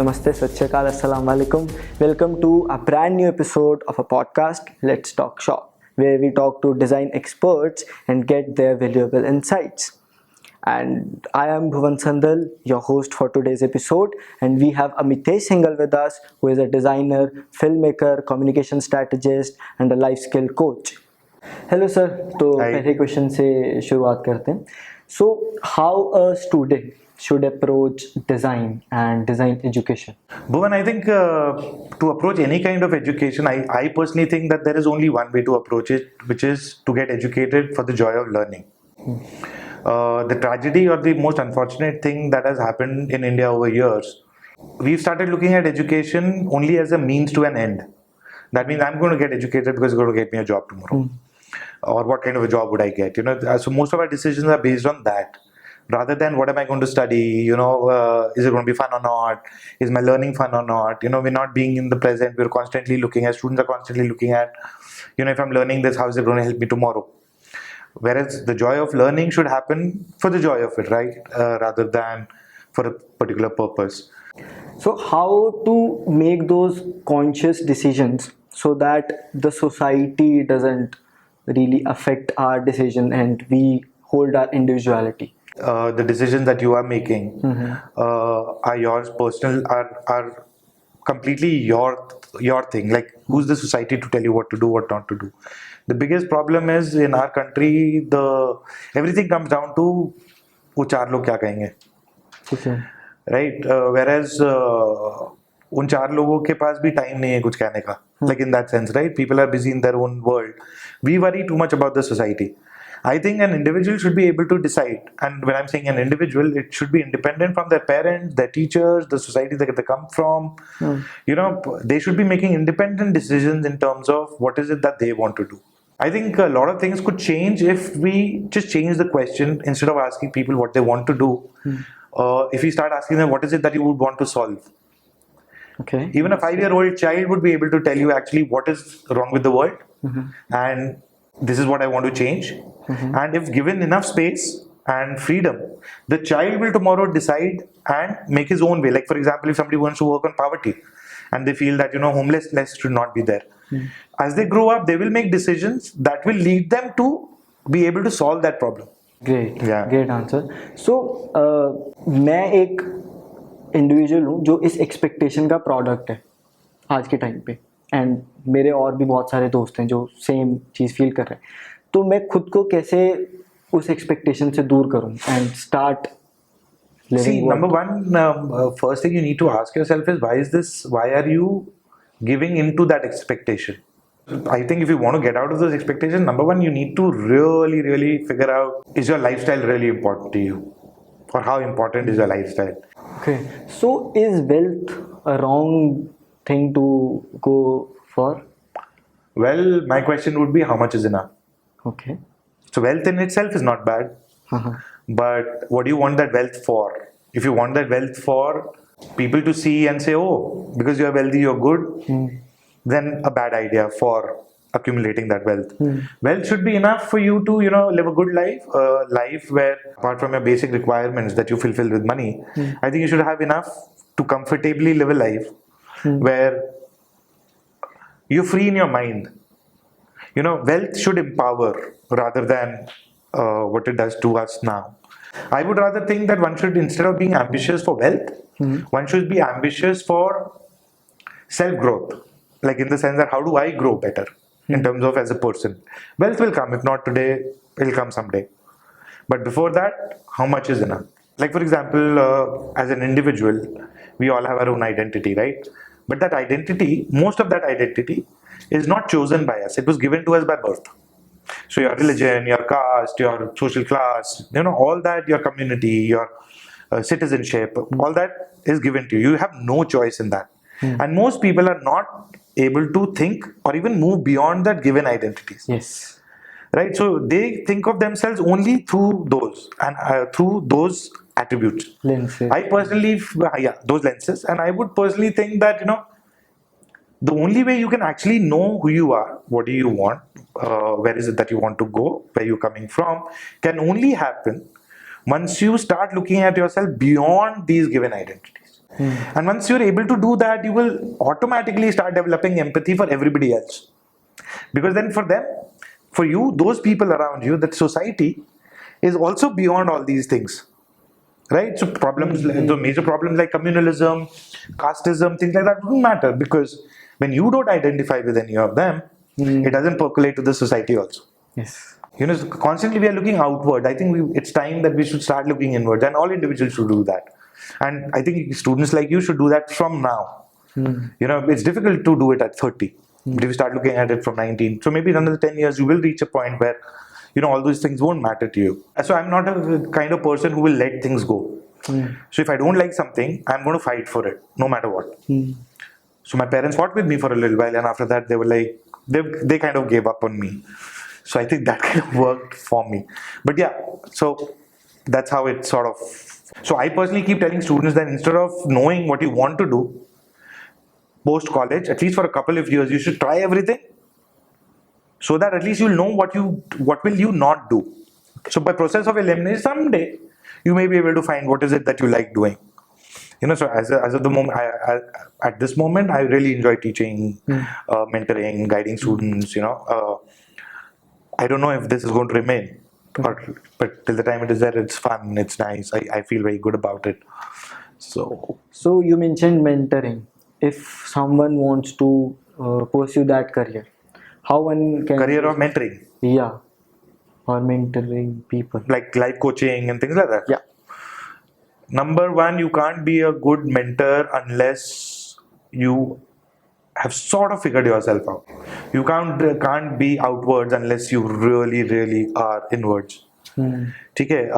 Namaste, Sat Shri Akal, Assalamu Alaikum. Welcome to a brand new episode of a podcast, Let's Talk Shop, where we talk to design experts and get their valuable insights. And I am Bhuvan Sandal, your host for today's episode, and we have Amitesh Sighal with us, who is a designer, filmmaker, communication strategist, and a life skill coach. Hello sir, तो पहले question से शुरुआत करते हैं. So how a student should approach design and design education? Bhuvan, I think to approach any kind of education, I personally think that there is only one way to approach it, which is to get educated for the joy of learning. The tragedy or the most unfortunate thing that has happened in India over years, we've started looking at education only as a means to an end. That means I'm going to get educated because it's going to get me a job tomorrow. Or what kind of a job would I get? So most of our decisions are based on that. Rather than what am I going to study, is it going to be fun or not? Is my learning fun or not? We're not being in the present. We're constantly looking at, students are constantly looking at, if I'm learning this, how is it going to help me tomorrow? Whereas the joy of learning should happen for the joy of it, right? Rather than for a particular purpose. So how to make those conscious decisions so that the society doesn't really affect our decision and we hold our individuality? The decisions that you are making are yours personal, are completely your thing. Like, who's the society to tell you what to do, what not to do? The biggest problem is in our country, everything comes down to वो चार लोग क्या कहेंगे, right? Whereas उन चार लोगों के पास भी टाइम नहीं है कुछ कहने का. Like in that sense, right? People are busy in their own world. We worry too much about the society. I think an individual should be able to decide, and when I'm saying an individual, it should be independent from their parents, their teachers, the society that they come from. They should be making independent decisions in terms of what is it that they want to do. I think a lot of things could change if we just change the question. Instead of asking people what they want to do, if we start asking them what is it that you would want to solve. Okay. Even a 5-year-old child would be able to tell you actually what is wrong with the world, and this is what I want to change. And if given enough space and freedom, the child will tomorrow decide and make his own way. Like, for example, if somebody wants to work on poverty and they feel that homelessness should not be there, as they grow up, they will make decisions that will lead them to be able to solve that problem. Great. Yeah. Great answer. So मैं एक individual हूँ जो इस expectation का product है आज के time पे, एंड मेरे और भी बहुत सारे दोस्त हैं जो सेम चीज़ फील कर रहे हैं. तो मैं खुद को कैसे उस एक्सपेक्टेशन से दूर करूं and start living? See, number one, first thing you need to ask yourself is why are you giving into that expectation? I think if you want to get out of those expectations, number one, you need to really, really figure out, is your lifestyle really important to you? Or how important is your lifestyle? Okay, so is wealth a wrong thing to go for? Well, my question would be, how much is enough? Okay. So wealth in itself is not bad, but what do you want that wealth for? If you want that wealth for people to see and say, oh, because you're wealthy, you're good, then a bad idea for accumulating that wealth. Wealth should be enough for you to, live a good life, a life where, apart from your basic requirements that you fulfill with money, I think you should have enough to comfortably live a life where you're free in your mind. Wealth should empower rather than what it does to us now. I would rather think that one should, instead of being ambitious for wealth, one should be ambitious for self-growth. Like, in the sense that how do I grow better in terms of as a person? Wealth will come. If not today, it'll come someday. But before that, how much is enough? Like, for example, as an individual, we all have our own identity, right? But that identity, most of that identity is not chosen by us. It was given to us by birth. So your religion, your caste, your social class, all that, your community, your citizenship, all that is given to you. You have no choice in that. And most people are not able to think or even move beyond that given identities. Yes. Right? So they think of themselves only through those and through those attributes. Lenses. I personally, those lenses. And I would personally think that, the only way you can actually know who you are, what do you want, where is it that you want to go, where you're coming from, can only happen once you start looking at yourself beyond these given identities. And once you're able to do that, you will automatically start developing empathy for everybody else. Because then for you, those people around you, that society is also beyond all these things. Right? So problems, the major problems like communalism, casteism, things like that don't matter, because when you don't identify with any of them, it doesn't percolate to the society also. Yes. Constantly we are looking outward. I think it's time that we should start looking inward, and all individuals should do that. And I think students like you should do that from now. It's difficult to do it at 30, but if you start looking at it from 19, so maybe in another 10 years, you will reach a point where all those things won't matter to you. So I'm not a kind of person who will let things go. So if I don't like something, I'm going to fight for it, no matter what. So my parents fought with me for a little while, and after that, they were like, they kind of gave up on me. So I think that kind of worked for me. But yeah, so that's how it sort of. So I personally keep telling students that instead of knowing what you want to do post college, at least for a couple of years, you should try everything, so that at least you'll know what will you not do. So by process of elimination, someday you may be able to find what is it that you like doing. So as of the moment, at this moment, I really enjoy teaching, mentoring, guiding students. I don't know if this is going to remain, but till the time it is there, it's fun, it's nice. I feel very good about it. So you mentioned mentoring. If someone wants to pursue that career, how one can career of mentoring? Yeah, or mentoring people, like life coaching and things like that. Yeah. Number one, you can't be a good mentor unless you have sort of figured yourself out. You can't be outwards unless you really, really are inwards. Okay?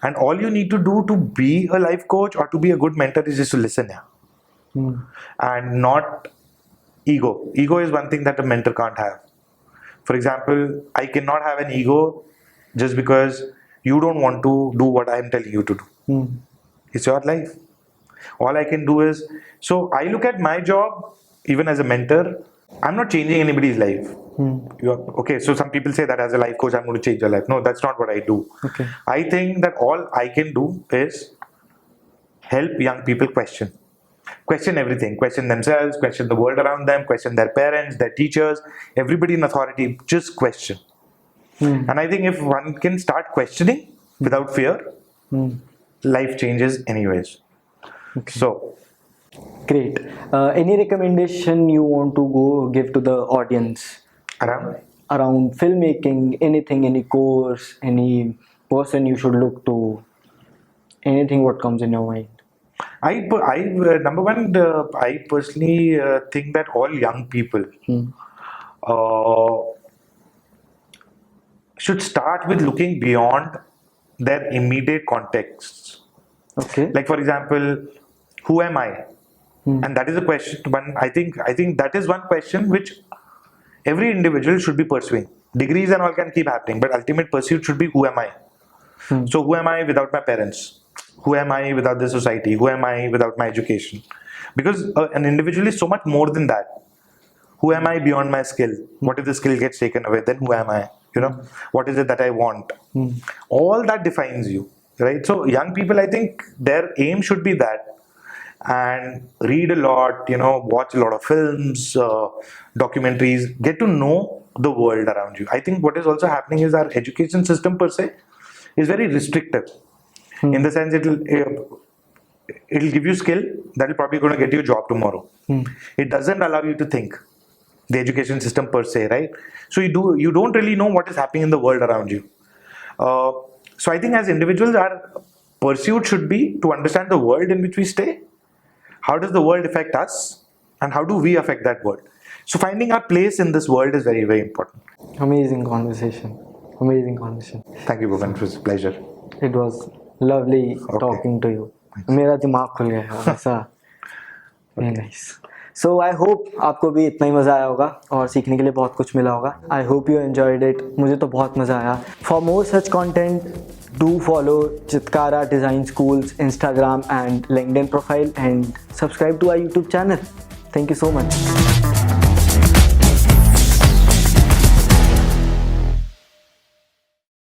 And all you need to do to be a life coach or to be a good mentor is just to listen. And not ego. Ego is one thing that a mentor can't have. For example, I cannot have an ego just because you don't want to do what I'm telling you to do. It's your life. All I can do is, so I look at my job, even as a mentor, I'm not changing anybody's life. Okay, so some people say that as a life coach, I'm going to change your life. No, that's not what I do. Okay. I think that all I can do is help young people question everything, question themselves, question the world around them, question their parents, their teachers, everybody in authority, just question. And I think if one can start questioning without fear, life changes anyways. Okay. So great. Any recommendation you want to give to the audience around filmmaking? Anything, any course, any person you should look to, anything what comes in your mind? Number one, I personally think that all young people should start with looking beyond their immediate contexts. Okay. Like, for example, who am I? And that is a question. I think that is one question which every individual should be pursuing. Degrees and all can keep happening, but ultimate pursuit should be, who am I? So who am I without my parents? Who am I without the society? Who am I without my education? Because an individual is so much more than that. Who am I beyond my skill? What if the skill gets taken away? Then who am I? What is it that I want? All that defines you, right? So young people, I think their aim should be that, and read a lot, watch a lot of films, documentaries, get to know the world around you. I think what is also happening is our education system per se is very restrictive. In the sense, it'll give you skill that will probably going to get you a job tomorrow. It doesn't allow you to think. The education system per se, right? So you don't really know what is happening in the world around you. So I think as individuals, our pursuit should be to understand the world in which we stay. How does the world affect us, and how do we affect that world? So finding our place in this world is very, very important. Amazing conversation. Thank you, Bhuvan. It was a pleasure. It was lovely talking to you. मेरा दिमाग खुल गया ऐसा. Very nice. So I hope आपको भी इतना ही मज़ा आया होगा और सीखने के लिए बहुत कुछ मिला होगा. I hope you enjoyed it. मुझे तो बहुत मज़ा आया. For more such content, do follow Chitkara Design School's Instagram and LinkedIn profile, and subscribe to our YouTube channel. Thank you so much.